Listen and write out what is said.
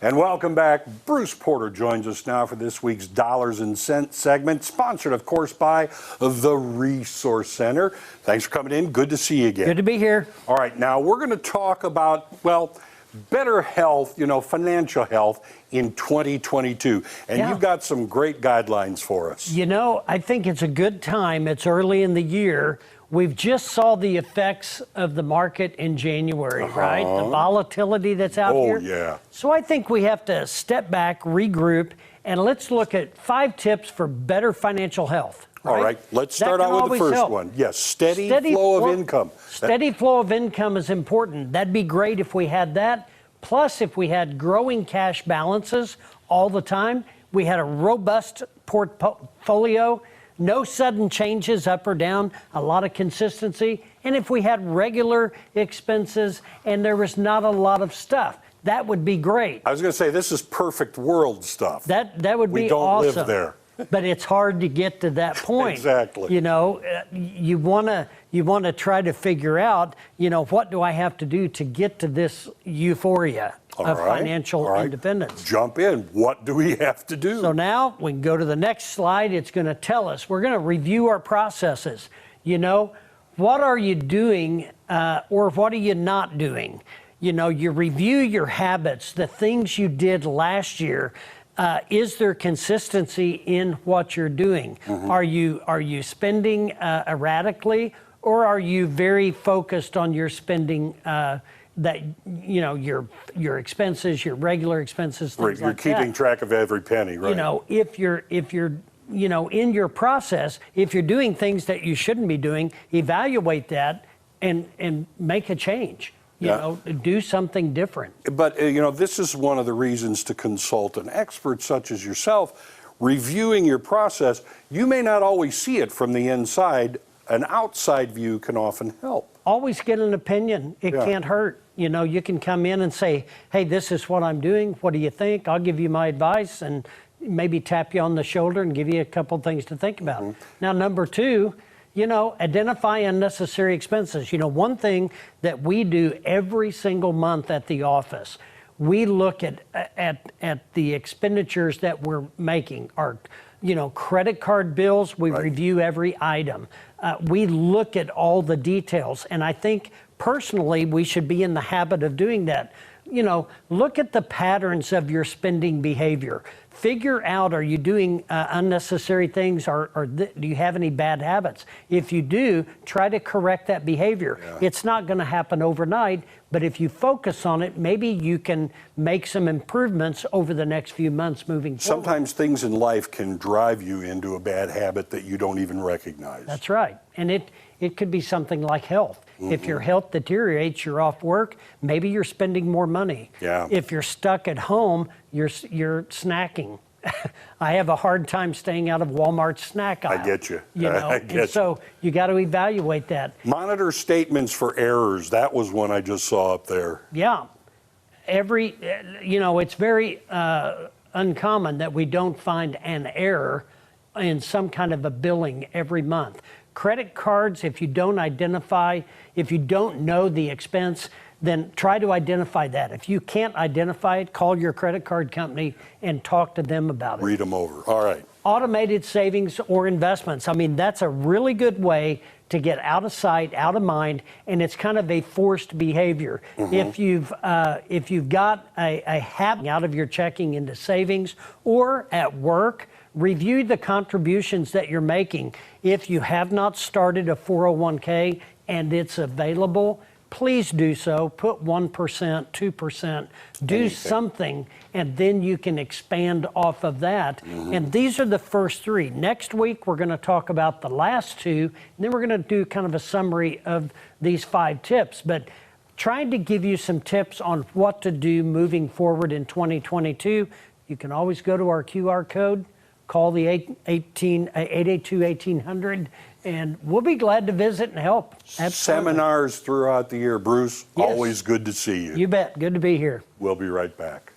And welcome back. Bruce Porter joins us now for this week's Dollars and Cents segment, sponsored, of course, by the Resource Center. Thanks for coming in. Good to see you again. Good to be here. All right, now we're going to talk about, well, better health, financial health in 2022. And you've got some great guidelines for us. I think it's a good time. It's early in the year. We've just saw the effects of the market in January, right? The volatility that's out here. Oh, yeah. So I think we have to step back, regroup, and let's look at 5 tips for better financial health. All right, let's start out with the first one. Yes, steady flow of income. Steady flow of income is important. That'd be great if we had that. Plus, if we had growing cash balances all the time, we had a robust portfolio, no sudden changes up or down, a lot of consistency. And if we had regular expenses and there was not a lot of stuff, that would be great. I was going to say, this is perfect world stuff. That would be awesome. We don't live there. But it's hard to get to that point. Exactly. You want to try to figure out, what do I have to do to get to this euphoria of financial independence? Jump in. What do we have to do? So now we can go to the next slide. It's going to tell us. We're going to review our processes. What are you doing or what are you not doing? You review your habits, the things you did last year. Is there consistency in what you're doing? Are you spending erratically, or are you very focused on your spending? Your expenses, your regular expenses, things you're like that. keeping track of every penny, right? If you're in your process, if you're doing things that you shouldn't be doing, evaluate that and make a change. Do something different. But, this is one of the reasons to consult an expert such as yourself. Reviewing your process, you may not always see it from the inside. An outside view can often help. Always get an opinion. It can't hurt. You can come in and say, hey, this is what I'm doing. What do you think? I'll give you my advice and maybe tap you on the shoulder and give you a couple things to think about. Now, number 2, identify unnecessary expenses. One thing that we do every single month at the office, we look at the expenditures that we're making. Our, credit card bills, we review every item. We look at all the details, and I think personally we should be in the habit of doing that. Look at the patterns of your spending behavior. Figure out, are you doing unnecessary things or do you have any bad habits? If you do, try to correct that behavior. It's not going to happen overnight, but if you focus on it, maybe you can make some improvements over the next few months moving forward. Sometimes things in life can drive you into a bad habit that you don't even recognize. That's right. And it could be something like health. If your health deteriorates, you're off work, maybe you're spending more money. If you're stuck at home, you're snacking. I have a hard time staying out of Walmart's snack aisle. I get you. So you got to evaluate that. Monitor statements for errors. That was one I just saw up there. Yeah. It's very uncommon that we don't find an error in some kind of a billing every month. Credit cards, if you don't know the expense, then try to identify that. If you can't identify it, call your credit card company and talk to them about it. Read them over. All right. Automated savings or investments. that's a really good way to get out of sight, out of mind, and it's kind of a forced behavior. If you've got a habit out of your checking into savings or at work, review the contributions that you're making. If you have not started a 401k and it's available, please do so. Put 1%, 2%, do something, and then you can expand off of that. And these are the first 3. Next week, we're going to talk about the last 2, and then we're going to do kind of a summary of these 5 tips. But trying to give you some tips on what to do moving forward in 2022. You can always go to our QR code, call the 882-1800, and we'll be glad to visit and help. Absolutely. Seminars throughout the year. Bruce, always good to see you. You bet. Good to be here. We'll be right back.